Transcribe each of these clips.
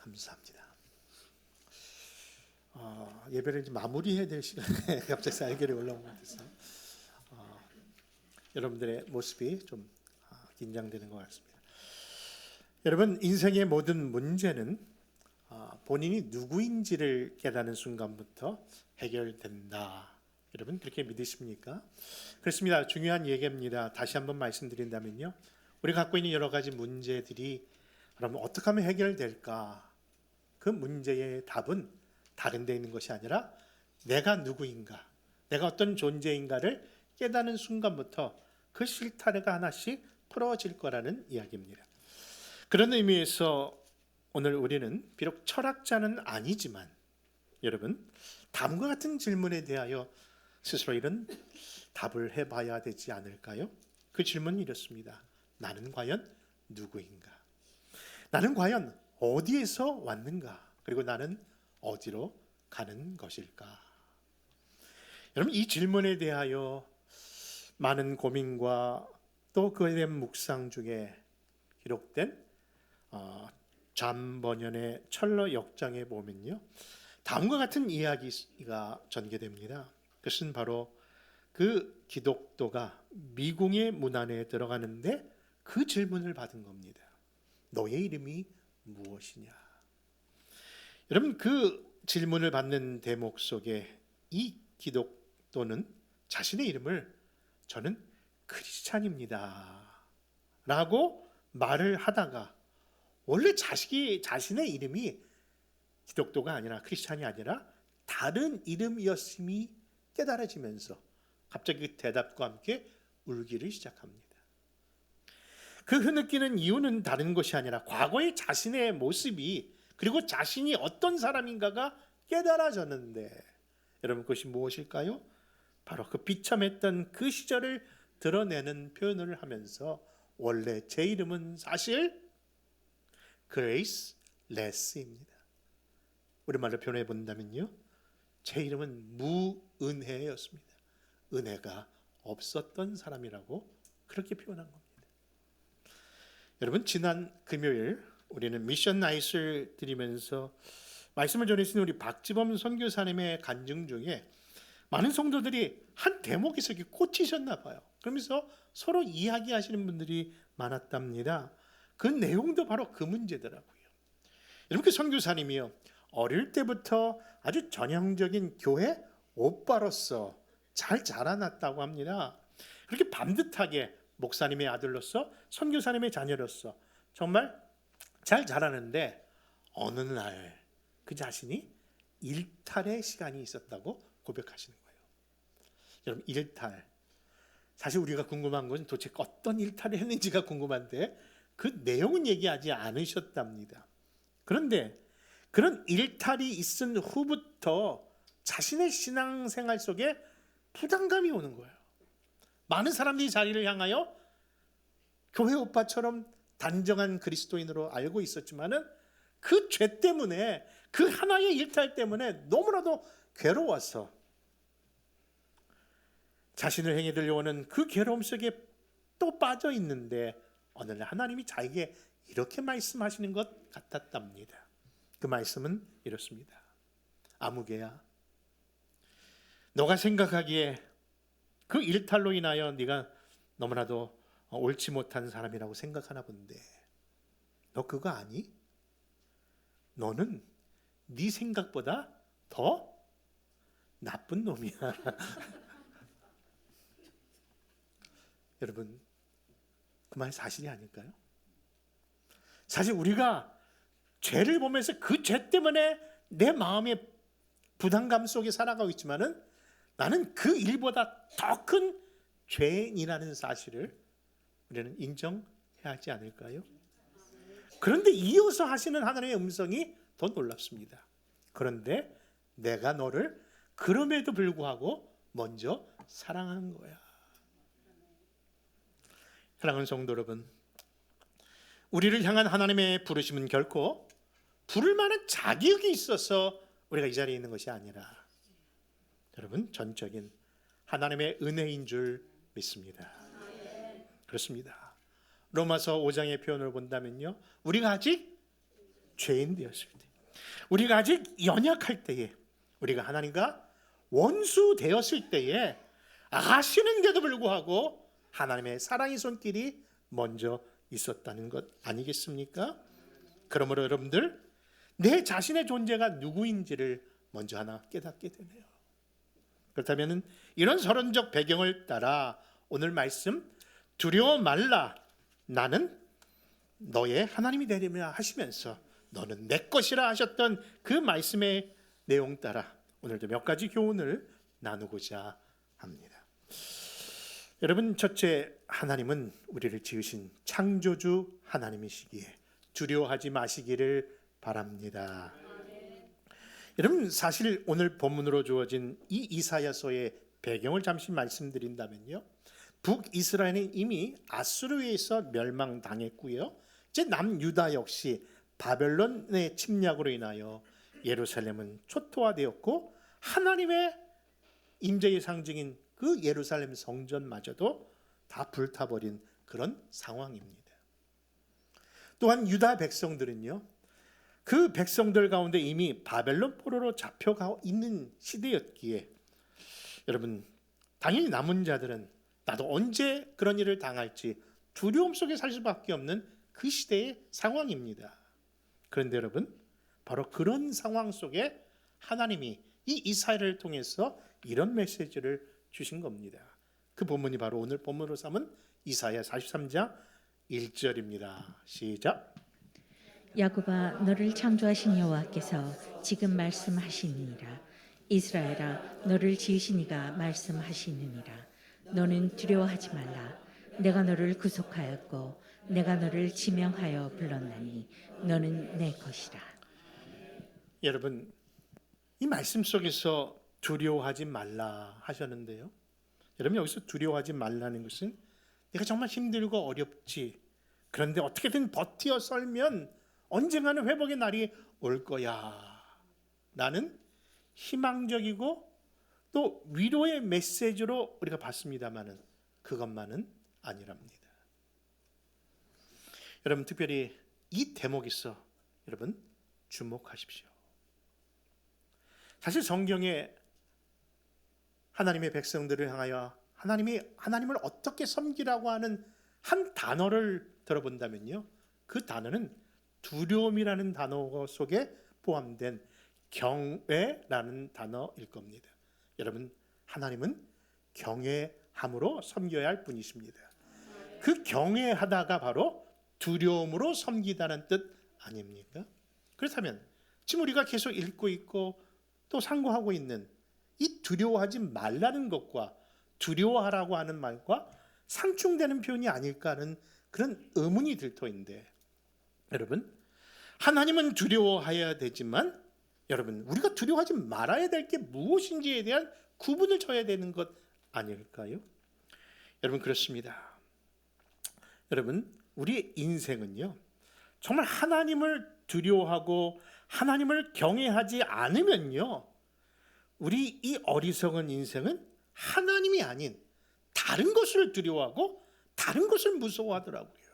감사합니다. 예배를 이제 마무리해야 될 시간에 갑자기 살결이 올라온 것 같아서 여러분들의 모습이 좀 긴장되는 것 같습니다. 여러분, 인생의 모든 문제는 본인이 누구인지를 깨닫는 순간부터 해결된다. 여러분 그렇게 믿으십니까? 그렇습니다. 중요한 얘기입니다. 다시 한번 말씀드린다면요, 우리 갖고 있는 여러 가지 문제들이 그럼 어떻게 하면 해결될까? 그 문제의 답은 다른 데 있는 것이 아니라 내가 누구인가, 내가 어떤 존재인가를 깨닫는 순간부터 그 실타래가 하나씩 풀어질 거라는 이야기입니다. 그런 의미에서 오늘 우리는 비록 철학자는 아니지만 여러분, 다음과 같은 질문에 대하여 스스로 이런 답을 해봐야 되지 않을까요? 그 질문은 이렇습니다. 나는 과연 누구인가? 나는 과연 어디에서 왔는가? 그리고 나는 어디로 가는 것일까? 여러분, 이 질문에 대하여 많은 고민과 또 그에 대한 묵상 중에 기록된 잠번연의 철러 역장에 보면요, 다음과 같은 이야기가 전개됩니다. 그것은 바로 그 기독도가 미궁의 문 안에 들어가는데 그 질문을 받은 겁니다. 너의 이름이 무엇이냐? 여러분, 그 질문을 받는 대목 속에 이 기독도는 자신의 이름을 저는 크리스찬입니다 라고 말을 하다가, 원래 자신의 이름이 기독도가 아니라, 크리스찬이 아니라 다른 이름이었음이 깨달아지면서 갑자기 그 대답과 함께 울기를 시작합니다. 그 흐느끼는 이유는 다른 것이 아니라 과거의 자신의 모습이, 그리고 자신이 어떤 사람인가가 깨달아졌는데, 여러분 그것이 무엇일까요? 바로 그 비참했던 그 시절을 드러내는 표현을 하면서 원래 제 이름은 사실 Graceless입니다. 우리말로 표현해 본다면요, 제 이름은 무은혜였습니다. 은혜가 없었던 사람이라고 그렇게 표현한 겁니다. 여러분, 지난 금요일 우리는 미션 나잇을 드리면서 말씀을 전해주신 우리 박지범 선교사님의 간증 중에 많은 성도들이 한 대목에서 이렇게 꽂히셨나 봐요. 그러면서 서로 이야기하시는 분들이 많았답니다. 그 내용도 바로 그 문제더라고요. 여러분, 그 선교사님이요, 어릴 때부터 아주 전형적인 교회 오빠로서 잘 자라났다고 합니다. 그렇게 반듯하게 목사님의 아들로서, 선교사님의 자녀로서 정말 잘 자라는데 어느 날 그 자신이 일탈의 시간이 있었다고 고백하시는 거예요. 여러분, 일탈, 사실 우리가 궁금한 건 도대체 어떤 일탈을 했는지가 궁금한데 그 내용은 얘기하지 않으셨답니다. 그런데 그런 일탈이 있은 후부터 자신의 신앙생활 속에 부담감이 오는 거예요. 많은 사람들이 자기를 향하여 교회 오빠처럼 단정한 그리스도인으로 알고 있었지만은 그 죄 때문에, 그 하나의 일탈 때문에 너무나도 괴로워서 자신을 행해 들려오는 그 괴로움 속에 또 빠져 있는데 어느 날 하나님이 자기에게 이렇게 말씀하시는 것 같았답니다. 그 말씀은 이렇습니다. 아무개야, 너가 생각하기에 그 일탈로 인하여 네가 너무나도 옳지 못한 사람이라고 생각하나 본데 너 그거 아니? 너는 네 생각보다 더 나쁜 놈이야. 여러분, 그 말 사실이 아닐까요? 사실 우리가 죄를 보면서 그 죄 때문에 내 마음의 부담감 속에 살아가고 있지만은 나는 그 일보다 더 큰 죄인이라는 사실을 우리는 인정해야 하지 않을까요? 그런데 이어서 하시는 하나님의 음성이 더 놀랍습니다. 그런데 내가 너를 그럼에도 불구하고 먼저 사랑한 거야. 사랑하는 성도 여러분, 우리를 향한 하나님의 부르심은 결코 부를 만한 자격이 있어서 우리가 이 자리에 있는 것이 아니라 여러분, 전적인 하나님의 은혜인 줄 믿습니다. 그렇습니다. 로마서 5장의 표현을 본다면요, 우리가 아직 죄인 되었을 때, 우리가 아직 연약할 때에, 우리가 하나님과 원수 되었을 때에 아시는데도 불구하고 하나님의 사랑의 손길이 먼저 있었다는 것 아니겠습니까? 그러므로 여러분들, 내 자신의 존재가 누구인지를 먼저 하나 깨닫게 되네요. 그렇다면 이런 서론적 배경을 따라 오늘 말씀, 두려워 말라, 나는 너의 하나님이 되리라 하시면서 너는 내 것이라 하셨던 그 말씀의 내용 따라 오늘도 몇 가지 교훈을 나누고자 합니다. 여러분, 첫째, 하나님은 우리를 지으신 창조주 하나님이시기에 두려워하지 마시기를 바랍니다. 여러분, 사실 오늘 본문으로 주어진 이 이사야서의 배경을 잠시 말씀드린다면요, 북이스라엘은 이미 아수르에 의해서 멸망당했고요, 이제 남유다 역시 바벨론의 침략으로 인하여 예루살렘은 초토화되었고 하나님의 임재의 상징인 그 예루살렘 성전마저도 다 불타버린 그런 상황입니다. 또한 유다 백성들은요, 그 백성들 가운데 이미 바벨론 포로로 잡혀가 있는 시대였기에 여러분, 당연히 남은 자들은 나도 언제 그런 일을 당할지 두려움 속에 살 수밖에 없는 그 시대의 상황입니다. 그런데 여러분, 바로 그런 상황 속에 하나님이 이 이사야를 통해서 이런 메시지를 주신 겁니다. 그 본문이 바로 오늘 본문으로 삼은 이사야 43장 1절입니다. 시작. 야곱아, 너를 창조하신 여호와께서 지금 말씀하시느니라. 이스라엘아, 너를 지으신 이가 말씀하시느니라. 너는 두려워하지 말라. 내가 너를 구속하였고 내가 너를 지명하여 불렀나니 너는 내 것이라. 여러분, 이 말씀 속에서 두려워하지 말라 하셨는데요, 여러분, 여기서 두려워하지 말라는 것은 내가 정말 힘들고 어렵지, 그런데 어떻게든 버티어 썰면 언젠가는 회복의 날이 올 거야 라는 희망적이고 또 위로의 메시지로 우리가 봤습니다마는 그것만은 아니랍니다. 여러분, 특별히 이 대목에서 여러분 주목하십시오. 사실 성경에 하나님의 백성들을 향하여 하나님을 어떻게 섬기라고 하는 한 단어를 들어본다면요, 그 단어는 두려움이라는 단어 속에 포함된 경외라는 단어일 겁니다. 여러분, 하나님은 경외함으로 섬겨야 할 분이십니다. 그 경외하다가 바로 두려움으로 섬기다는 뜻 아닙니까? 그렇다면 지금 우리가 계속 읽고 있고 또 상고하고 있는 이 두려워하지 말라는 것과 두려워하라고 하는 말과 상충되는 표현이 아닐까 하는 그런 의문이 들 터인데, 여러분, 하나님은 두려워해야 되지만 여러분, 우리가 두려워하지 말아야 될 게 무엇인지에 대한 구분을 쳐야 되는 것 아닐까요? 여러분, 그렇습니다. 여러분, 우리의 인생은요, 정말 하나님을 두려워하고 하나님을 경외하지 않으면요, 우리 이 어리석은 인생은 하나님이 아닌 다른 것을 두려워하고 다른 것을 무서워하더라고요.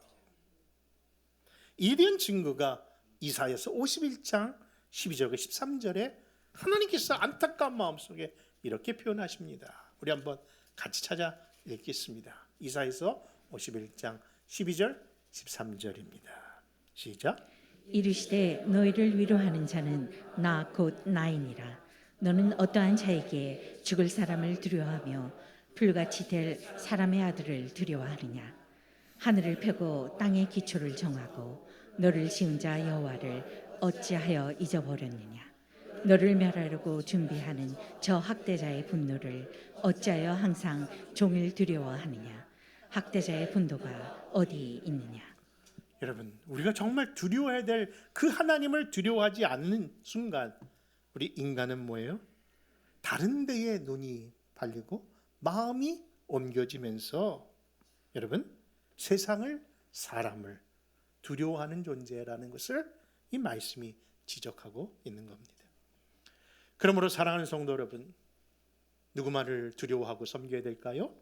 이에 대한 증거가 이사야서 51장 12절과 13절에 하나님께서 안타까운 마음속에 이렇게 표현하십니다. 우리 한번 같이 찾아 읽겠습니다. 이사야서 51장 12절 13절입니다. 시작. 이르시되 너희를 위로하는 자는 나 곧 나이니라. 너는 어떠한 자에게 죽을 사람을 두려워하며 불같이 될 사람의 아들을 두려워하느냐. 하늘을 펴고 땅의 기초를 정하고 너를 지은 자 여호와를 어찌하여 잊어버렸느냐. 너를 멸하려고 준비하는 저 학대자의 분노를 어찌하여 항상 종일 두려워하느냐. 학대자의 분노가 어디 있느냐. 여러분, 우리가 정말 두려워해야 될 그 하나님을 두려워하지 않는 순간 우리 인간은 뭐예요? 다른 데에 눈이 팔리고 마음이 옮겨지면서 여러분, 세상을, 사람을 두려워하는 존재라는 것을 이 말씀이 지적하고 있는 겁니다. 그러므로 사랑하는 성도 여러분, 누구만을 두려워하고 섬겨야 될까요?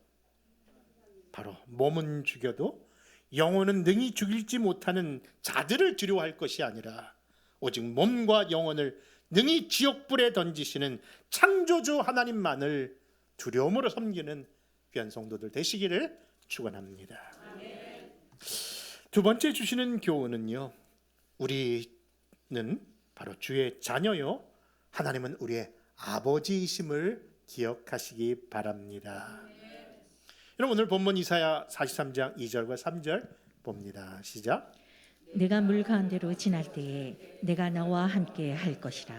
바로 몸은 죽여도 영혼은 능히 죽일지 못하는 자들을 두려워할 것이 아니라 오직 몸과 영혼을 능히 지옥불에 던지시는 창조주 하나님만을 두려움으로 섬기는 귀한 성도들 되시기를 축원합니다. 두 번째 주시는 교훈은요, 우리는 바로 주의 자녀요, 하나님은 우리의 아버지이심을 기억하시기 바랍니다. 여러분, 오늘 본문 이사야 43장 2절과 3절 봅니다. 시작. 내가 물 가운데로 지날 때에 내가 너와 함께 할 것이라.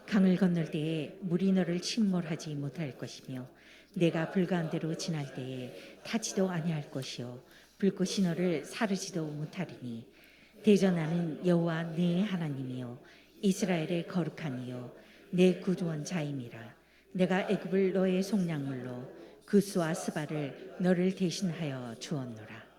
강을 건널 때에 물이 너를 침몰하지 못할 것이며 내가 불 가운데로 지날 때에 타지도 아니할 것이요 불꽃이 너를 사르지도 못하리니 대전하는 여호와 네 하나님이요 이스라엘의 거룩한 이요 내 구원자임이라. 내가 애굽을 너의 속량물로 구스와 스바를 너를 대신하여 주었노라.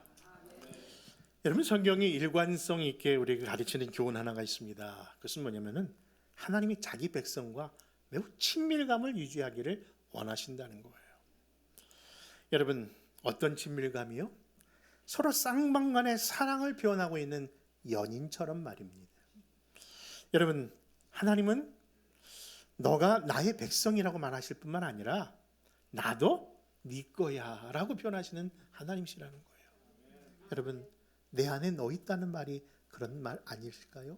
여러분, 성경이 일관성 있게 우리에게 가르치는 교훈 하나가 있습니다. 그것은 뭐냐면은 하나님이 자기 백성과 매우 친밀감을 유지하기를 원하신다는 거예요. 여러분, 어떤 친밀감이요? 서로 쌍방간의 사랑을 표현하고 있는 연인처럼 말입니다. 여러분, 하나님은 너가 나의 백성이라고 말하실 뿐만 아니라 나도 네 거야 라고 표현하시는 하나님이시라는 거예요. 여러분, 내 안에 너 있다는 말이 그런 말 아니실까요?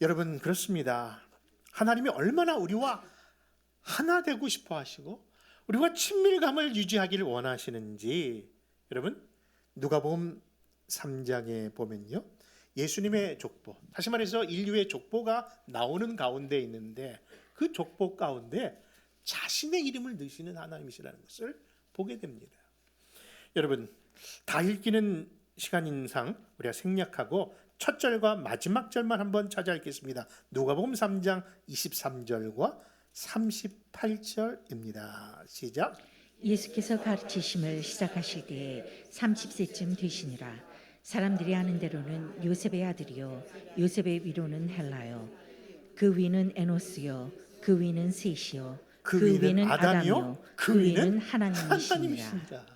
여러분, 그렇습니다. 하나님이 얼마나 우리와 하나 되고 싶어 하시고 우리와 친밀감을 유지하기를 원하시는지, 여러분, 누가복음 3장에 보면요, 예수님의 족보, 다시 말해서 인류의 족보가 나오는 가운데 있는데 그 족보 가운데 자신의 이름을 넣으시는 하나님이시라는 것을 보게 됩니다. 여러분, 다 읽기는 시간인상 우리가 생략하고 첫 절과 마지막 절만 한번 찾아 읽겠습니다. 누가복음 3장 23절과 38절입니다. 시작. 예수께서 가르치심을 시작하실 때에 30세쯤 되시니라. 사람들이 아는 대로는 요셉의 아들이요 요셉의 위로는 헬라요 그 위는 에노스요 그 위는 셋이요 그 위는 아담이요 그 위는 하나님이시니라.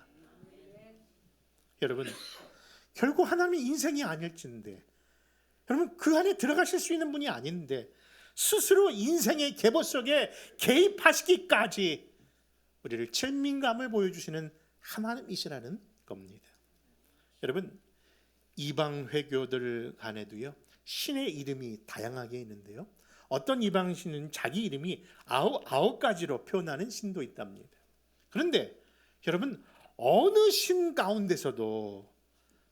여러분, 결국 하나님이 인생이 아닐진데, 여러분, 그 안에 들어가실 수 있는 분이 아닌데 스스로 인생의 계보 속에 개입하시기까지 우리를 친밀감을 보여주시는 하나님이시라는 겁니다. 여러분, 이방 회교들 간에도요, 신의 이름이 다양하게 있는데요, 어떤 이방 신은 자기 이름이 아홉 가지로 표현하는 신도 있답니다. 그런데 여러분, 어느 신 가운데서도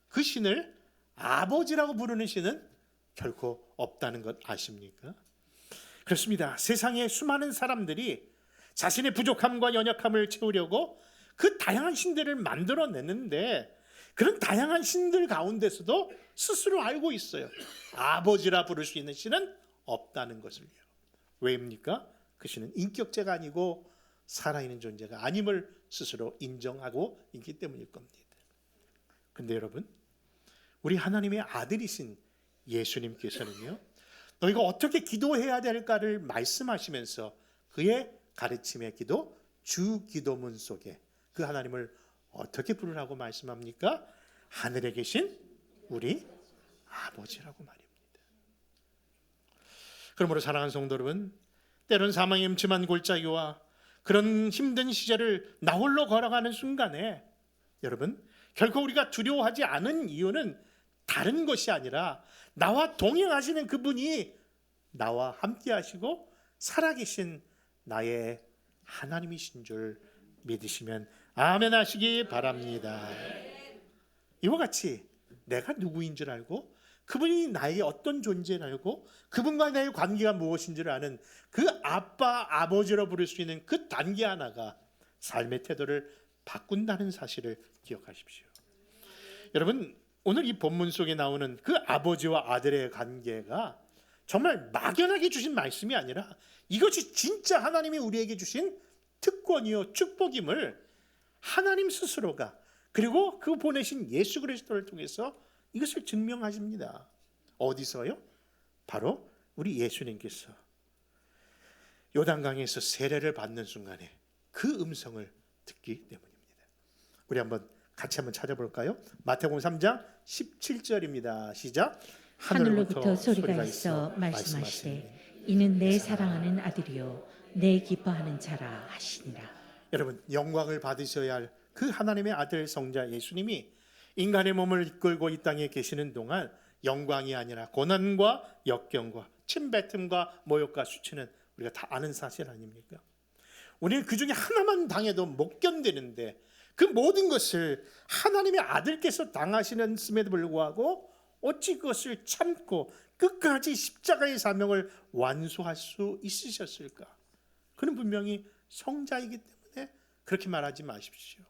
그 신을 아버지라고 부르는 신은 결코 없다는 것 아십니까? 그렇습니다. 세상에 수많은 사람들이 자신의 부족함과 연약함을 채우려고 그 다양한 신들을 만들어내는데, 그런 다양한 신들 가운데서도 스스로 알고 있어요. 아버지라 부를 수 있는 신은 없다는 것을요. 왜입니까? 그 신은 인격체가 아니고 살아있는 존재가 아님을 스스로 인정하고 있기 때문일 겁니다. 근데 여러분, 우리 하나님의 아들이신 예수님께서는요, 너희가 어떻게 기도해야 될까를 말씀하시면서 그의 가르침의 기도, 주 기도문 속에 그 하나님을 어떻게 부르라고 말씀합니까? 하늘에 계신 우리 아버지라고 말입니다. 그러므로 사랑하는 성도 여러분, 때론 사망의 음침한 골짜기와 그런 힘든 시절을 나홀로 걸어가는 순간에 여러분, 결코 우리가 두려워하지 않은 이유는 다른 것이 아니라 나와 동행하시는 그분이 나와 함께 하시고 살아계신 나의 하나님이신 줄 믿으시면 아멘 하시기 바랍니다. 이와 같이 내가 누구인 줄 알고 그분이 나에게 어떤 존재를 알고 그분과 나의 관계가 무엇인지를 아는 그 아빠, 아버지로 부를 수 있는 그 단계 하나가 삶의 태도를 바꾼다는 사실을 기억하십시오. 여러분, 오늘 이 본문 속에 나오는 그 아버지와 아들의 관계가 정말 막연하게 주신 말씀이 아니라 이것이 진짜 하나님이 우리에게 주신 특권이요 축복임을 하나님 스스로가, 그리고 그 보내신 예수 그리스도를 통해서 이것을 증명하십니다. 어디서요? 바로 우리 예수님께서 요단강에서 세례를 받는 순간에 그 음성을 듣기 때문입니다. 우리 같이 한번 찾아볼까요? 마태복음 3장 17절입니다. 시작. 하늘로부터 소리가 있어 말씀하시되 이는 내 사랑하는 아들이요 내 기뻐하는 자라 하시니라. 여러분, 영광을 받으셔야 할 그 하나님의 아들 성자 예수님이 인간의 몸을 이끌고 이 땅에 계시는 동안 영광이 아니라 고난과 역경과 침뱉음과 모욕과 수치는 우리가 다 아는 사실 아닙니까? 우리는 그 중에 하나만 당해도 못 견디는데 그 모든 것을 하나님의 아들께서 당하시는음에도 불구하고 어찌 그것을 참고 끝까지 십자가의 사명을 완수할 수 있으셨을까? 그는 분명히 성자이기 때문에 그렇게 말하지 마십시오.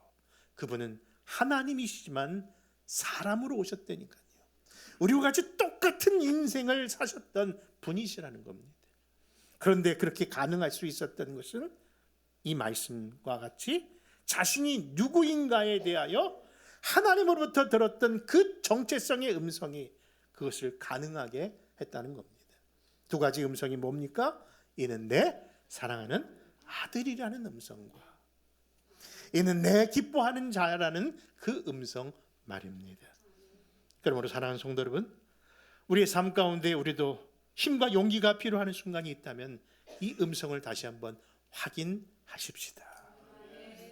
그분은 하나님이시지만 사람으로 오셨다니까요. 우리와 같이 똑같은 인생을 사셨던 분이시라는 겁니다. 그런데 그렇게 가능할 수 있었던 것은 이 말씀과 같이 자신이 누구인가에 대하여 하나님으로부터 들었던 그 정체성의 음성이 그것을 가능하게 했다는 겁니다. 두 가지 음성이 뭡니까? 이는 내 사랑하는 아들이라는 음성과 이는 내 기뻐하는 자라는 그 음성 말입니다. 그러므로 사랑하는 성도 여러분, 우리의 삶 가운데 우리도 힘과 용기가 필요한 순간이 있다면 이 음성을 다시 한번 확인하십시다.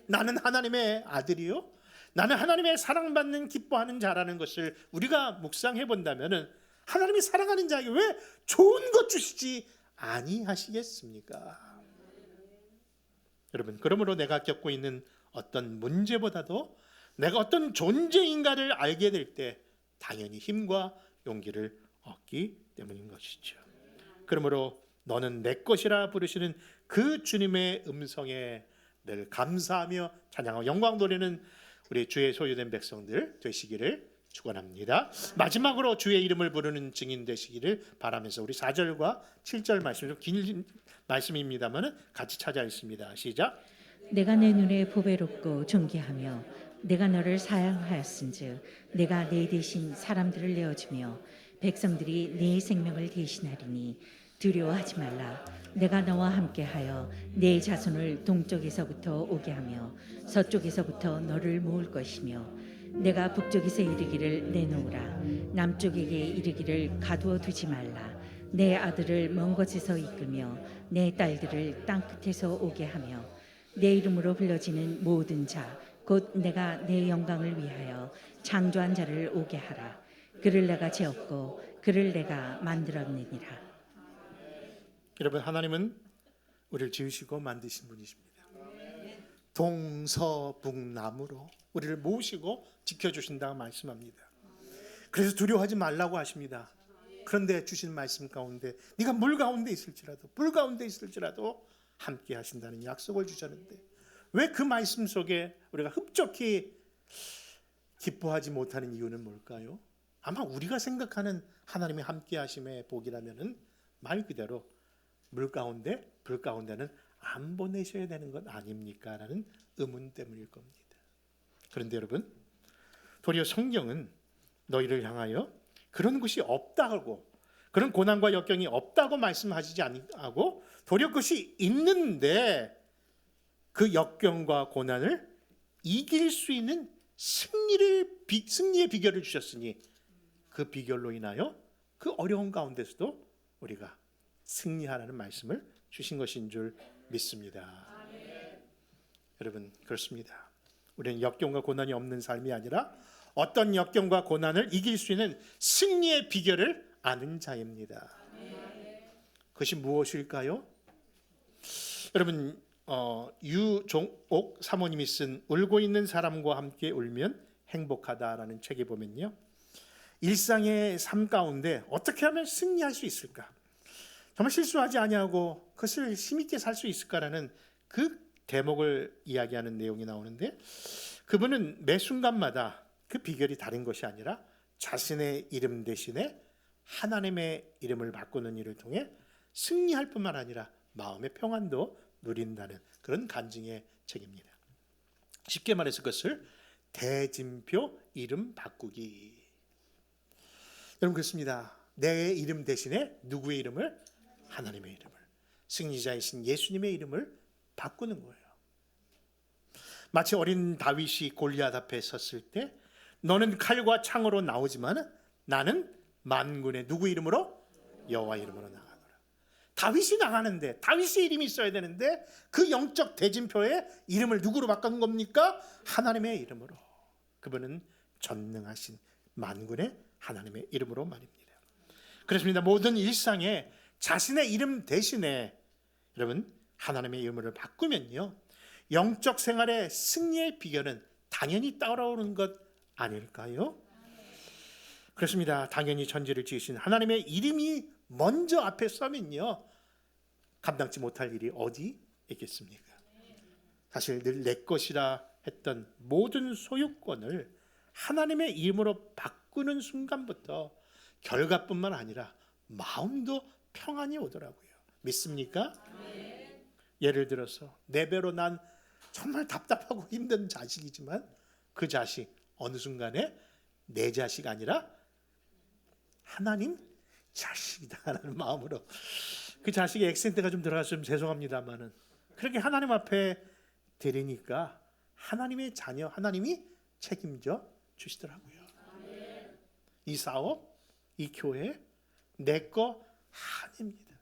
나는 하나님의 아들이요, 나는 하나님의 사랑받는 기뻐하는 자라는 것을 우리가 묵상해 본다면 하나님이 사랑하는 자에게 왜 좋은 것 주시지 아니하시겠습니까? 여러분, 그러므로 내가 겪고 있는 어떤 문제보다도 내가 어떤 존재인가를 알게 될 때 당연히 힘과 용기를 얻기 때문인 것이죠. 그러므로 너는 내 것이라 부르시는 그 주님의 음성에 늘 감사하며 찬양하고 영광 돌리는 우리 주의 소유된 백성들 되시기를 축원합니다. 마지막으로 주의 이름을 부르는 증인 되시기를 바라면서 우리 4절과 7절 말씀, 좀 긴 말씀입니다만 같이 찾아 있습니다. 시작. 내가 내 눈에 보배롭고 존귀하며 내가 너를 사랑하였은즉 내가 내 대신 사람들을 내어주며 백성들이 내 생명을 대신하리니 두려워하지 말라. 내가 너와 함께하여 내 자손을 동쪽에서부터 오게 하며 서쪽에서부터 너를 모을 것이며 내가 북쪽에서 이르기를 내놓으라. 남쪽에게 이르기를 가두어 두지 말라. 내 아들을 먼 곳에서 이끌며 내 딸들을 땅끝에서 오게 하며 내 이름으로 불러지는 모든 자 곧 내가 내 영광을 위하여 창조한 자를 오게 하라. 그를 내가 지었고 그를 내가 만들었느니라. 여러분, 하나님은 우리를 지으시고 만드신 분이십니다. 동서북남으로 우리를 모으시고 지켜주신다고 말씀합니다. 그래서 두려워하지 말라고 하십니다. 그런데 주신 말씀 가운데 네가 물 가운데 있을지라도 불 가운데 있을지라도 함께 하신다는 약속을 주셨는데 왜 그 말씀 속에 우리가 흡족히 기뻐하지 못하는 이유는 뭘까요? 아마 우리가 생각하는 하나님의 함께 하심의 복이라면은 말 그대로 물 가운데 불 가운데는 안 보내셔야 되는 것 아닙니까? 라는 의문 때문일 겁니다. 그런데 여러분, 도리어 성경은 너희를 향하여 그런 것이 없다고, 그런 고난과 역경이 없다고 말씀하시지 아니하고 도리어 그것이 있는데 그 역경과 고난을 이길 수 있는 승리의 비결을 주셨으니 그 비결로 인하여 그 어려운 가운데서도 우리가 승리하라는 말씀을 주신 것인 줄 믿습니다. 여러분, 그렇습니다. 우리는 역경과 고난이 없는 삶이 아니라 어떤 역경과 고난을 이길 수 있는 승리의 비결을 아는 자입니다. 그것이 무엇일까요? 여러분, 유종옥 사모님이 쓴 울고 있는 사람과 함께 울면 행복하다라는 책에 보면요, 일상의 삶 가운데 어떻게 하면 승리할 수 있을까, 정말 실수하지 아니하고 그것을 힘있게 살 수 있을까라는 그 대목을 이야기하는 내용이 나오는데, 그분은 매 순간마다 그 비결이 다른 것이 아니라 자신의 이름 대신에 하나님의 이름을 바꾸는 일을 통해 승리할 뿐만 아니라 마음의 평안도 누린다는 그런 간증의 책입니다. 쉽게 말해서 그것을 대진표 이름 바꾸기. 여러분, 그렇습니다. 내 이름 대신에 누구의 이름을? 하나님의 이름을, 승리자이신 예수님의 이름을 바꾸는 거예요. 마치 어린 다윗이 골리앗 앞에 섰을 때 너는 칼과 창으로 나오지만 나는 만군의 누구 이름으로? 여호와 이름으로 나가노라. 다윗이 나가는데 다윗의 이름이 있어야 되는데 그 영적 대진표에 이름을 누구로 바꾼 겁니까? 하나님의 이름으로. 그분은 전능하신 만군의 하나님의 이름으로 말입니다. 그렇습니다. 모든 일상에 자신의 이름 대신에 여러분 하나님의 이름을 바꾸면요, 영적 생활의 승리의 비결은 당연히 따라오는 것 아닐까요? 그렇습니다. 당연히 천지를 지으신 하나님의 이름이 먼저 앞에 서면요, 감당치 못할 일이 어디 있겠습니까? 사실 늘 내 것이라 했던 모든 소유권을 하나님의 이름으로 바꾸는 순간부터 결과뿐만 아니라 마음도 평안이 오더라고요. 믿습니까? 예를 들어서 내 배로 난 정말 답답하고 힘든 자식이지만 그 자식 어느 순간에 내 자식 아니라 하나님 자식이다라는 마음으로, 그 자식의 액센트가 좀 들어가서 좀 죄송합니다만은 그렇게 하나님 앞에 드리니까 하나님의 자녀, 하나님이 책임져 주시더라고요. 이 사업, 이 교회 내 거 아닙니다.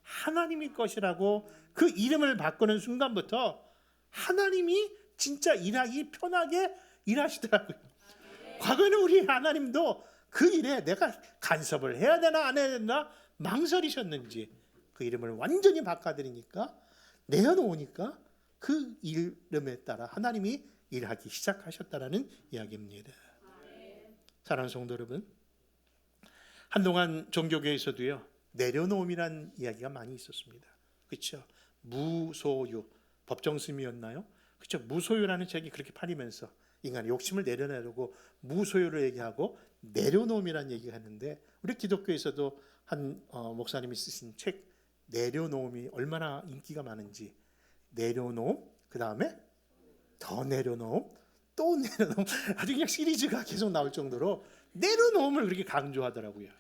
하나님의 것이라고 그 이름을 바꾸는 순간부터 하나님이 진짜 일하기 편하게 일하시더라고요. 과거에는 우리 하나님도 그 일에 내가 간섭을 해야 되나 안 해야 되나 망설이셨는지 그 이름을 완전히 바꿔드리니까, 내어놓으니까 그 이름에 따라 하나님이 일하기 시작하셨다라는 이야기입니다. 사랑하는 성도 여러분, 한동안 종교계에서도요, 내려놓음이란 이야기가 많이 있었습니다. 그렇죠? 무소유, 법정스님이었나요? 그렇죠? 무소유라는 책이 그렇게 팔리면서 인간의 욕심을 내려내려고 무소유를 얘기하고 내려놓음이라는 얘기가 했는데, 우리 기독교에서도 한 목사님이 쓰신 책 내려놓음이 얼마나 인기가 많은지, 내려놓음, 그 다음에 더 내려놓음, 또 내려놓음, 아주 그냥 시리즈가 계속 나올 정도로 내려놓음을 그렇게 강조하더라고요.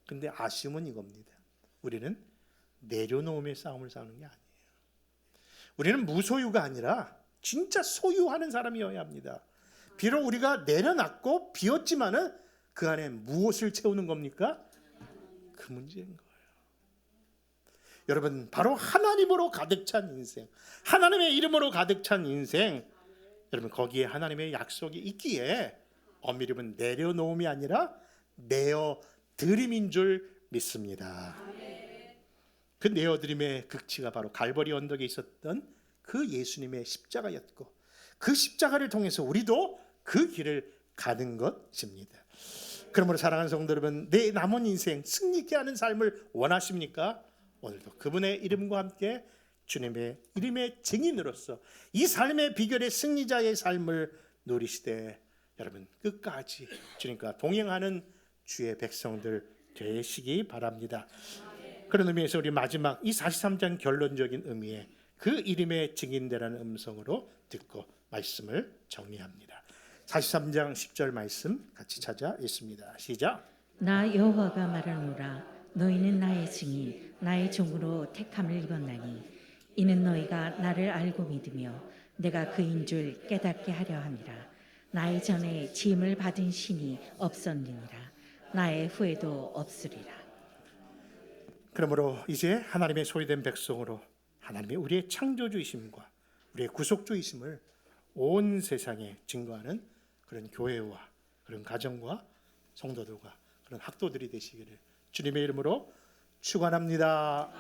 근데 아쉬움은 이겁니다. 우리는 내려놓음의 싸움을 싸우는 게 아니에요. 우리는 무소유가 아니라 진짜 소유하는 사람이어야 합니다. 비록 우리가 내려놨고 비었지만은 그 안에 무엇을 채우는 겁니까? 그 문제인 거예요. 여러분, 바로 하나님으로 가득 찬 인생, 하나님의 이름으로 가득 찬 인생, 여러분 거기에 하나님의 약속이 있기에 엄밀히는 내려놓음이 아니라 내어드림인 줄 믿습니다. 그 내어드림의 극치가 바로 갈보리 언덕에 있었던 그 예수님의 십자가였고, 그 십자가를 통해서 우리도 그 길을 가는 것입니다. 그러므로 사랑하는 성도 여러분, 내 남은 인생 승리케 하는 삶을 원하십니까? 오늘도 그분의 이름과 함께 주님의 이름의 증인으로서 이 삶의 비결의 승리자의 삶을 누리시되 여러분 끝까지 주님과 동행하는 주의 백성들 되시기 바랍니다. 그런 의미에서 우리 마지막 이 43장 결론적인 의미에 그 이름의 증인되라는 음성으로 듣고 말씀을 정리합니다. 43장 10절 말씀 같이 찾아 읽습니다. 시작. 나 여호와가 말하노라. 너희는 나의 증인, 나의 종으로 택함을 입었나니 이는 너희가 나를 알고 믿으며 내가 그인 줄 깨닫게 하려 함이라. 나의 전에 지음을 받은 신이 없었느니라. 나의 후에도 없으리라. 그러므로 이제 하나님의 소유된 백성으로 하나님의 우리의 창조주이심과 우리의 구속주이심을 온 세상에 증거하는 그런 교회와 그런 가정과 성도들과 그런 학도들이 되시기를 주님의 이름으로 축원합니다.